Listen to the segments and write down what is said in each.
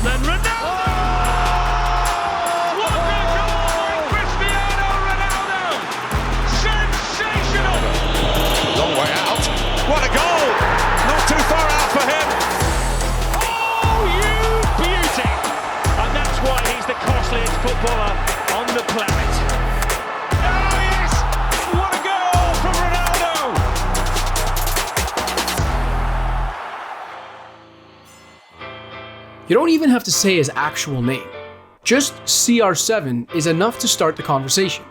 then Ronaldo! What a goal by Cristiano Ronaldo! Sensational! Long way out. What a goal! Not too far out for him. Oh, you beauty! And that's why he's the costliest footballer on the planet. Oh, yes! What a goal from Ronaldo! You don't even have to say his actual name. Just CR7 is enough to start the conversation.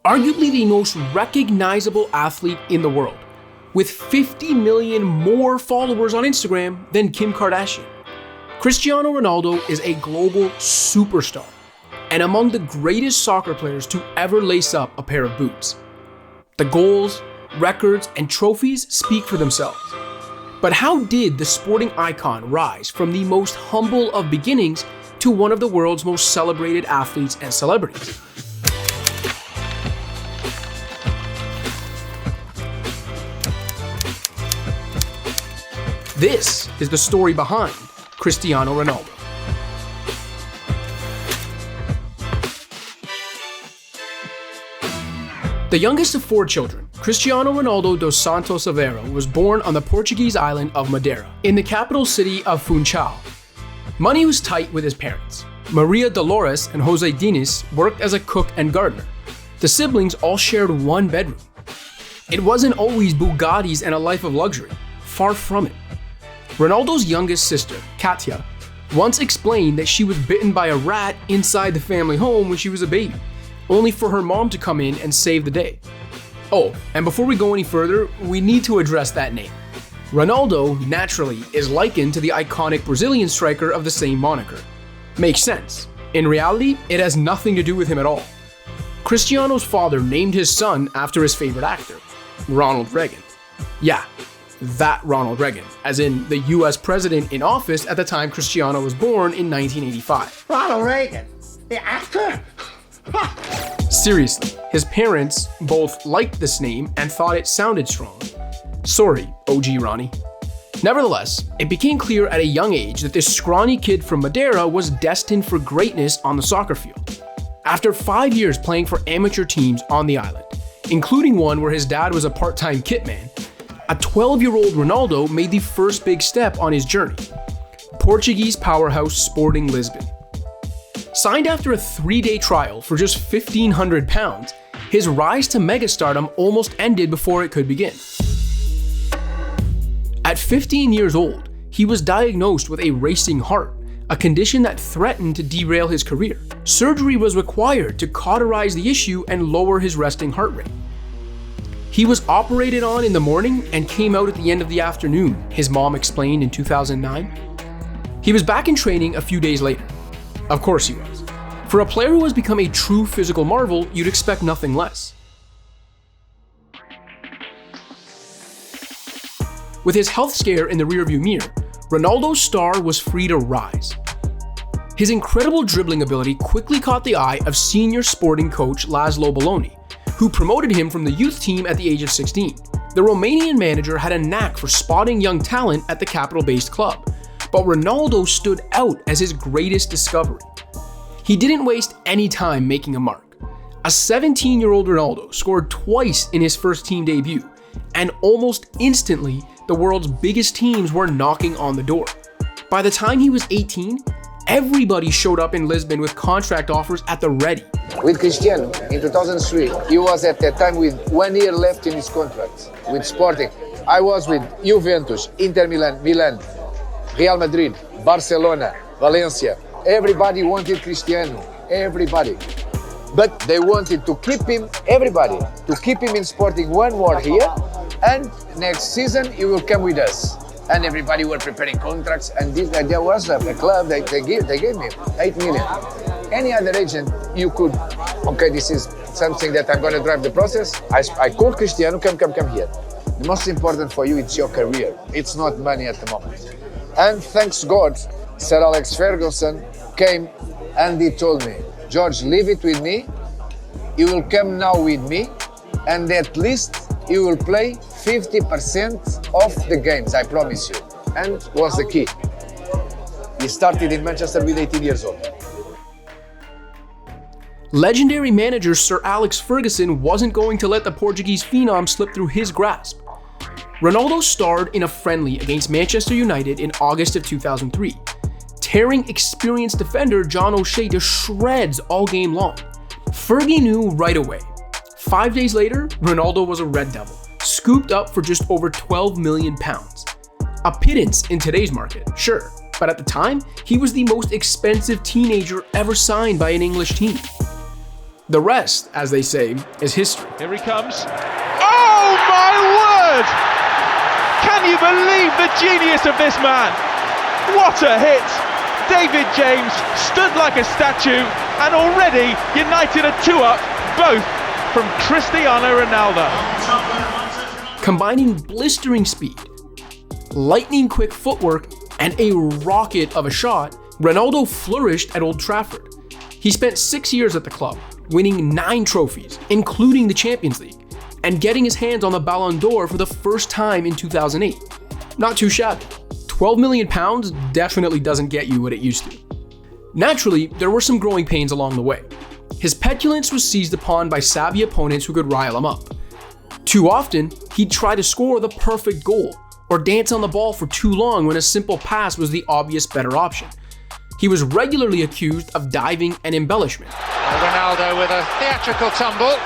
Arguably the most recognizable athlete in the world, with 50 million more followers on Instagram than Kim Kardashian. Cristiano Ronaldo is a global superstar and among the greatest soccer players to ever lace up a pair of boots. The goals, records, and trophies speak for themselves. But how did the sporting icon rise from the most humble of beginnings to one of the world's most celebrated athletes and celebrities? This is the story behind Cristiano Ronaldo. The youngest of 4 children, Cristiano Ronaldo dos Santos Aveiro was born on the Portuguese island of Madeira, in the capital city of Funchal. Money was tight with his parents. Maria Dolores and Jose Diniz worked as a cook and gardener. The siblings all shared one bedroom. It wasn't always Bugattis and a life of luxury. Far from it. Ronaldo's youngest sister, Katia, once explained that she was bitten by a rat inside the family home when she was a baby, only for her mom to come in and save the day. Oh, and before we go any further, we need to address that name. Ronaldo, naturally, is likened to the iconic Brazilian striker of the same moniker. Makes sense. In reality, it has nothing to do with him at all. Cristiano's father named his son after his favorite actor, Ronald Reagan. Yeah, that Ronald Reagan, as in the US president in office at the time Cristiano was born in 1985. Ronald Reagan, the actor? Seriously, his parents both liked this name and thought it sounded strong. Sorry, OG Ronnie. Nevertheless, it became clear at a young age that this scrawny kid from Madeira was destined for greatness on the soccer field. After 5 years playing for amateur teams on the island, including one where his dad was a part-time kit man, a 12-year-old Ronaldo made the first big step on his journey. Portuguese powerhouse Sporting Lisbon. Signed after a 3-day trial for just £1,500, his rise to megastardom almost ended before it could begin. At 15 years old, he was diagnosed with a racing heart, a condition that threatened to derail his career. Surgery was required to cauterize the issue and lower his resting heart rate. He was operated on in the morning and came out at the end of the afternoon, his mom explained in 2009. He was back in training a few days later. Of course he was. For a player who has become a true physical marvel, you'd expect nothing less. With his health scare in the rearview mirror, Ronaldo's star was free to rise. His incredible dribbling ability quickly caught the eye of senior sporting coach Laszlo Balloni, who promoted him from the youth team at the age of 16. The Romanian manager had a knack for spotting young talent at the capital-based club, but Ronaldo stood out as his greatest discovery. He didn't waste any time making a mark. A 17-year-old Ronaldo scored twice in his first team debut, and almost instantly, the world's biggest teams were knocking on the door. By the time he was 18, everybody showed up in Lisbon with contract offers at the ready. With Cristiano, in 2003, he was at that time with 1 year left in his contract with Sporting. I was with Juventus, Inter Milan, Real Madrid, Barcelona, Valencia. Everybody wanted Cristiano, everybody. But they wanted to keep him, everybody, to keep him in Sporting 1 more here, and next season he will come with us. And everybody were preparing contracts, and there was a club, they gave me 8 million. Any other agent, you could, okay, this is something that I'm gonna drive the process. I called Cristiano, come here. The most important for you, it's your career. It's not money at the moment. And thanks God, Sir Alex Ferguson came and he told me, George, leave it with me. You will come now with me, and at least you will play 50% of the games, I promise you. And was the key. He started in Manchester with 18 years old. Legendary manager Sir Alex Ferguson wasn't going to let the Portuguese phenom slip through his grasp. Ronaldo starred in a friendly against Manchester United in August of 2003, tearing experienced defender John O'Shea to shreds all game long. Fergie knew right away. 5 days later, Ronaldo was a Red Devil, scooped up for just over £12 million. A pittance in today's market, sure, but at the time, he was the most expensive teenager ever signed by an English team. The rest, as they say, is history. Here he comes. Oh my word! Can you believe the genius of this man? What a hit! David James stood like a statue, and already United are 2-up, both from Cristiano Ronaldo. Combining blistering speed, lightning-quick footwork, and a rocket of a shot, Ronaldo flourished at Old Trafford. He spent 6 years at the club, winning 9 trophies, including the Champions League, and getting his hands on the Ballon d'Or for the first time in 2008. Not too shabby. £12 million definitely doesn't get you what it used to. Naturally, there were some growing pains along the way. His petulance was seized upon by savvy opponents who could rile him up. Too often, he'd try to score the perfect goal, or dance on the ball for too long when a simple pass was the obvious better option. He was regularly accused of diving and embellishment. Ronaldo with a theatrical tumble.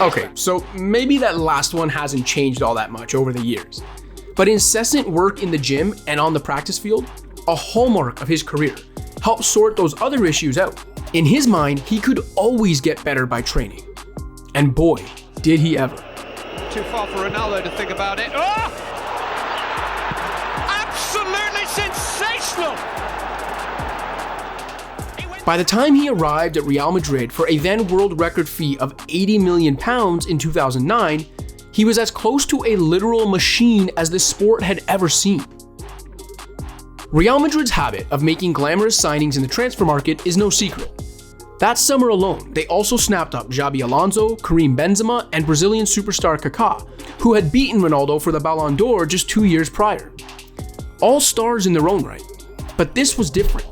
Okay, so maybe that last one hasn't changed all that much over the years. But incessant work in the gym and on the practice field, a hallmark of his career, helped sort those other issues out. In his mind, he could always get better by training. And boy, did he ever. Too far for Ronaldo to think about it. Oh! Absolutely sensational! By the time he arrived at Real Madrid for a then world record fee of £80 million in 2009, he was as close to a literal machine as the sport had ever seen. Real Madrid's habit of making glamorous signings in the transfer market is no secret. That summer alone, they also snapped up Xabi Alonso, Karim Benzema, and Brazilian superstar Kaká, who had beaten Ronaldo for the Ballon d'Or just 2 years prior. All stars in their own right, but this was different.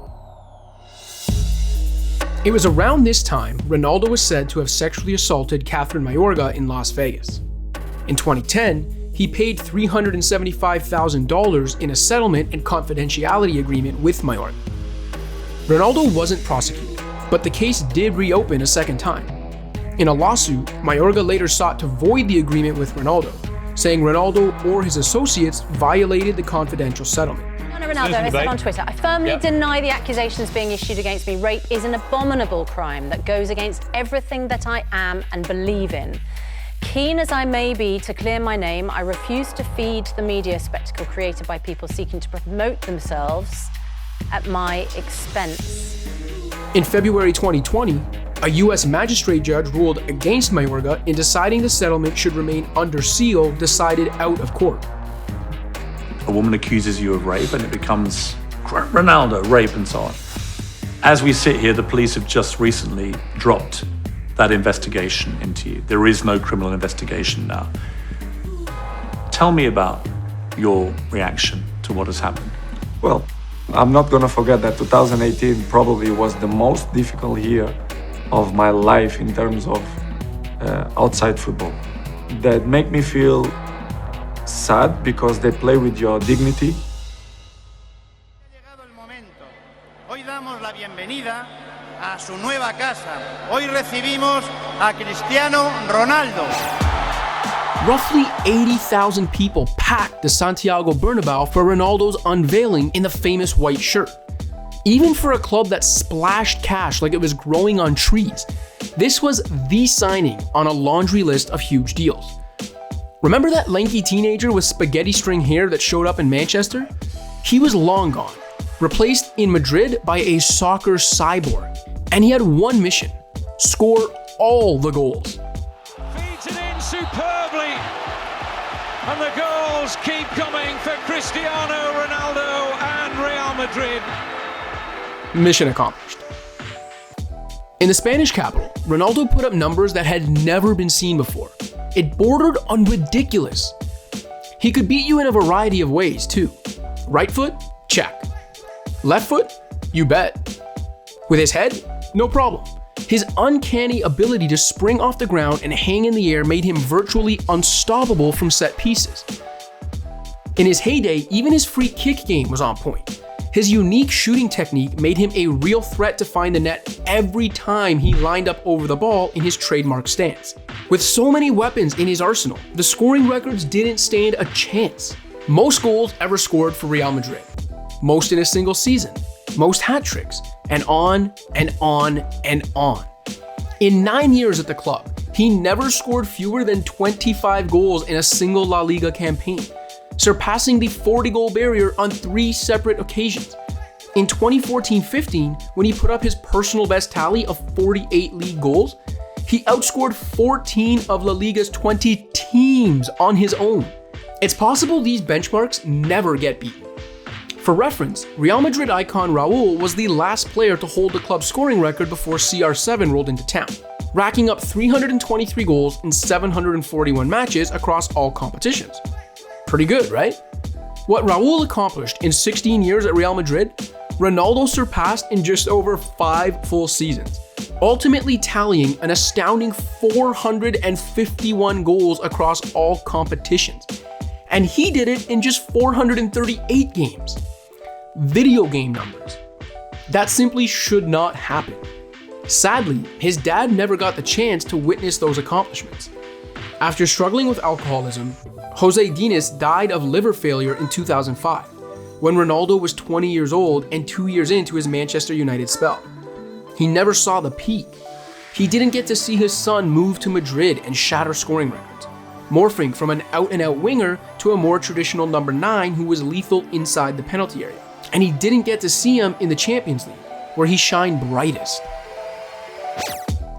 It was around this time Ronaldo was said to have sexually assaulted Catherine Mayorga in Las Vegas. In 2010, he paid $375,000 in a settlement and confidentiality agreement with Mayorga. Ronaldo wasn't prosecuted, but the case did reopen a second time. In a lawsuit, Mayorga later sought to void the agreement with Ronaldo, saying Ronaldo or his associates violated the confidential settlement. Ronaldo has said on Twitter, I firmly deny the accusations being issued against me. Rape is an abominable crime that goes against everything that I am and believe in. Keen as I may be to clear my name, I refuse to feed the media spectacle created by people seeking to promote themselves at my expense. In February 2020, a US magistrate judge ruled against Mayorga in deciding the settlement should remain under seal, decided out of court. A woman accuses you of rape and it becomes Ronaldo, rape and so on. As we sit here, the police have just recently dropped that investigation into you. There is no criminal investigation now. Tell me about your reaction to what has happened. Well, I'm not gonna forget that 2018 probably was the most difficult year of my life in terms of outside football. That make me feel sad because they play with your dignity. Hoy damos la bienvenida a su nueva casa. Hoy recibimos a Cristiano Ronaldo. Roughly 80,000 people packed the Santiago Bernabéu for Ronaldo's unveiling in the famous white shirt. Even for a club that splashed cash like it was growing on trees, this was the signing on a laundry list of huge deals. Remember that lanky teenager with spaghetti string hair that showed up in Manchester? He was long gone, replaced in Madrid by a soccer cyborg. And he had one mission: score all the goals. Feeds it in superbly. And the goals keep coming for Cristiano Ronaldo and Real Madrid. Mission accomplished. In the Spanish capital, Ronaldo put up numbers that had never been seen before. It bordered on ridiculous. He could beat you in a variety of ways, too. Right foot? Check. Left foot? You bet. With his head? No problem. His uncanny ability to spring off the ground and hang in the air made him virtually unstoppable from set pieces. In his heyday, even his free kick game was on point. His unique shooting technique made him a real threat to find the net every time he lined up over the ball in his trademark stance. With so many weapons in his arsenal, the scoring records didn't stand a chance. Most goals ever scored for Real Madrid. Most in a single season. Most hat tricks. And on and on and on. In 9 years at the club, he never scored fewer than 25 goals in a single La Liga campaign, surpassing the 40-goal barrier on 3 separate occasions. In 2014-15, when he put up his personal best tally of 48 league goals, he outscored 14 of La Liga's 20 teams on his own. It's possible these benchmarks never get beaten. For reference, Real Madrid icon Raúl was the last player to hold the club's scoring record before CR7 rolled into town, racking up 323 goals in 741 matches across all competitions. Pretty good, right? What Raúl accomplished in 16 years at Real Madrid, Ronaldo surpassed in just over 5 full seasons, ultimately tallying an astounding 451 goals across all competitions. And he did it in just 438 games. Video game numbers. That simply should not happen. Sadly, his dad never got the chance to witness those accomplishments. After struggling with alcoholism, Jose Dinas died of liver failure in 2005, when Ronaldo was 20 years old and 2 years into his Manchester United spell. He never saw the peak. He didn't get to see his son move to Madrid and shatter scoring records, morphing from an out-and-out winger to a more traditional number 9 who was lethal inside the penalty area. And he didn't get to see him in the Champions League, where he shined brightest.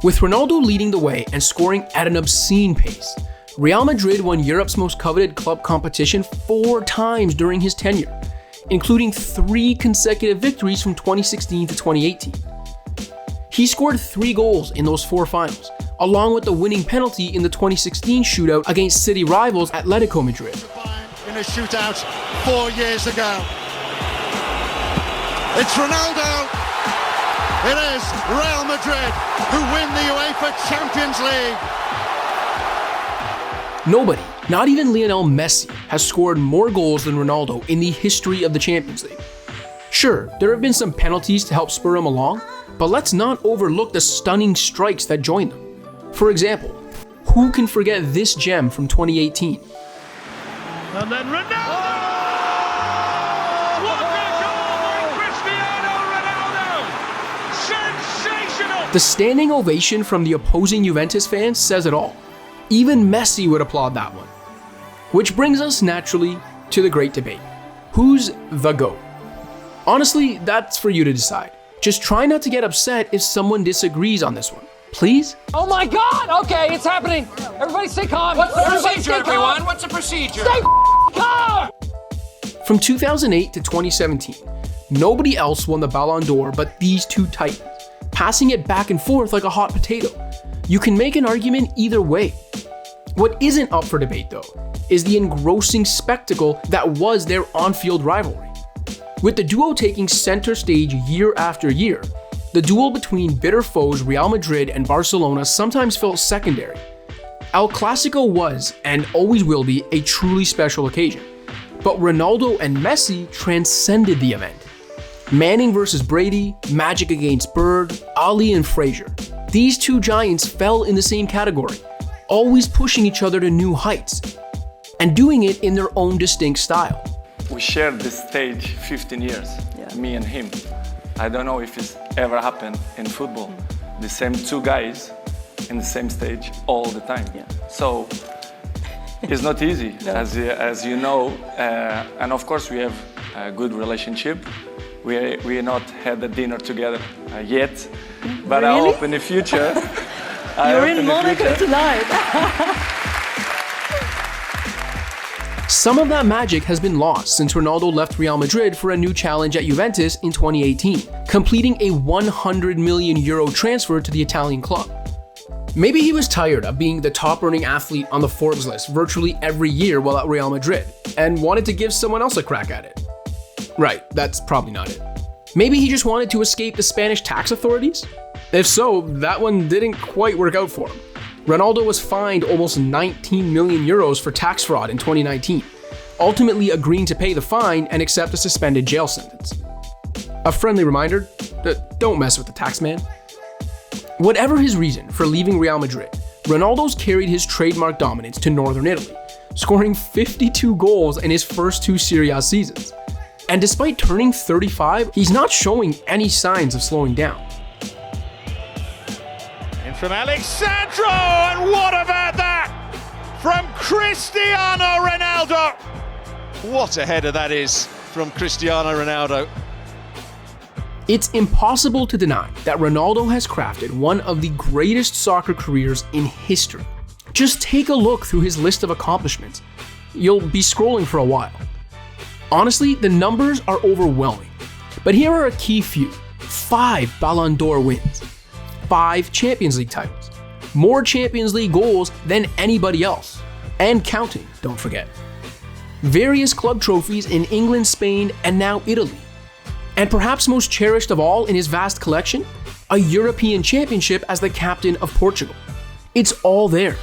With Ronaldo leading the way and scoring at an obscene pace, Real Madrid won Europe's most coveted club competition 4 times during his tenure, including 3 consecutive victories from 2016 to 2018. He scored 3 goals in those 4 finals, along with the winning penalty in the 2016 shootout against city rivals Atletico Madrid. In a shootout 4 years ago. It's Ronaldo. It is Real Madrid who win the UEFA Champions League. Nobody, not even Lionel Messi, has scored more goals than Ronaldo in the history of the Champions League. Sure, there have been some penalties to help spur him along, but let's not overlook the stunning strikes that joined them. For example, who can forget this gem from 2018? And then Ronaldo! What a goal by Cristiano Ronaldo! Sensational! The standing ovation from the opposing Juventus fans says it all. Even Messi would applaud that one. Which brings us naturally to the great debate. Who's the GOAT? Honestly, that's for you to decide. Just try not to get upset if someone disagrees on this one. Please? Oh my God! Okay, it's happening. Everybody stay calm. What's the procedure, everyone? What's the procedure? Stay calm! From 2008 to 2017, nobody else won the Ballon d'Or but these 2 titans, passing it back and forth like a hot potato. You can make an argument either way. What isn't up for debate, though, is the engrossing spectacle that was their on-field rivalry. With the duo taking center stage year after year, the duel between bitter foes Real Madrid and Barcelona sometimes felt secondary. El Clasico was, and always will be, a truly special occasion. But Ronaldo and Messi transcended the event. Manning versus Brady, Magic against Bird, Ali and Frazier. These 2 giants fell in the same category, always pushing each other to new heights, and doing it in their own distinct style. We shared this stage 15 years, me and him. I don't know if it's ever happened in football. The same 2 guys in the same stage all the time. So it's not easy, as you know. And of course we have a good relationship. We not had a dinner together yet, but I hope in the future. You're in Monaco tonight. Some of that magic has been lost since Ronaldo left Real Madrid for a new challenge at Juventus in 2018, completing a €100 million transfer to the Italian club. Maybe he was tired of being the top-earning athlete on the Forbes list virtually every year while at Real Madrid, and wanted to give someone else a crack at it. Right, that's probably not it. Maybe he just wanted to escape the Spanish tax authorities? If so, that one didn't quite work out for him. Ronaldo was fined almost 19 million euros for tax fraud in 2019, ultimately agreeing to pay the fine and accept a suspended jail sentence. A friendly reminder, don't mess with the tax man. Whatever his reason for leaving Real Madrid, Ronaldo's carried his trademark dominance to northern Italy, scoring 52 goals in his first 2 Serie A seasons. And despite turning 35, he's not showing any signs of slowing down. In from Alexandro, and what about that? From Cristiano Ronaldo. What a header that is from Cristiano Ronaldo. It's impossible to deny that Ronaldo has crafted one of the greatest soccer careers in history. Just take a look through his list of accomplishments. You'll be scrolling for a while. Honestly, the numbers are overwhelming. But here are a key few. 5 Ballon d'Or wins, 5 Champions League titles, more Champions League goals than anybody else, and counting, don't forget. Various club trophies in England, Spain, and now Italy. And perhaps most cherished of all in his vast collection, a European championship as the captain of Portugal. It's all there.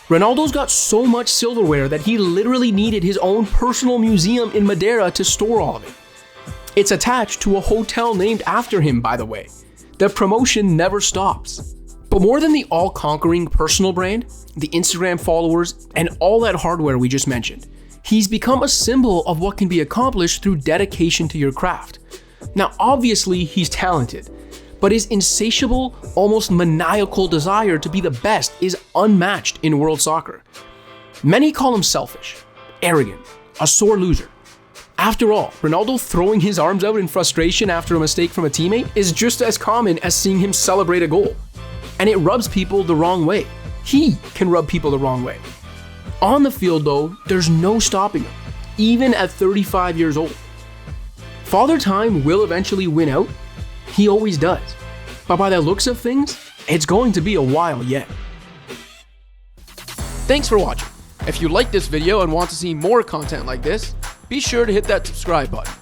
Ronaldo's got so much silverware that he literally needed his own personal museum in Madeira to store all of it. It's attached to a hotel named after him, by the way. The promotion never stops. But more than the all-conquering personal brand, the Instagram followers, and all that hardware we just mentioned, he's become a symbol of what can be accomplished through dedication to your craft. Now, obviously, he's talented, but his insatiable, almost maniacal desire to be the best is unmatched in world soccer. Many call him selfish, arrogant, a sore loser. After all, Ronaldo throwing his arms out in frustration after a mistake from a teammate is just as common as seeing him celebrate a goal. And it rubs people the wrong way. He can rub people the wrong way. On the field, though, there's no stopping him, even at 35 years old. Father Time will eventually win out. He always does. But by the looks of things, it's going to be a while yet. Thanks for watching. If you liked this video and want to see more content like this, be sure to hit that subscribe button.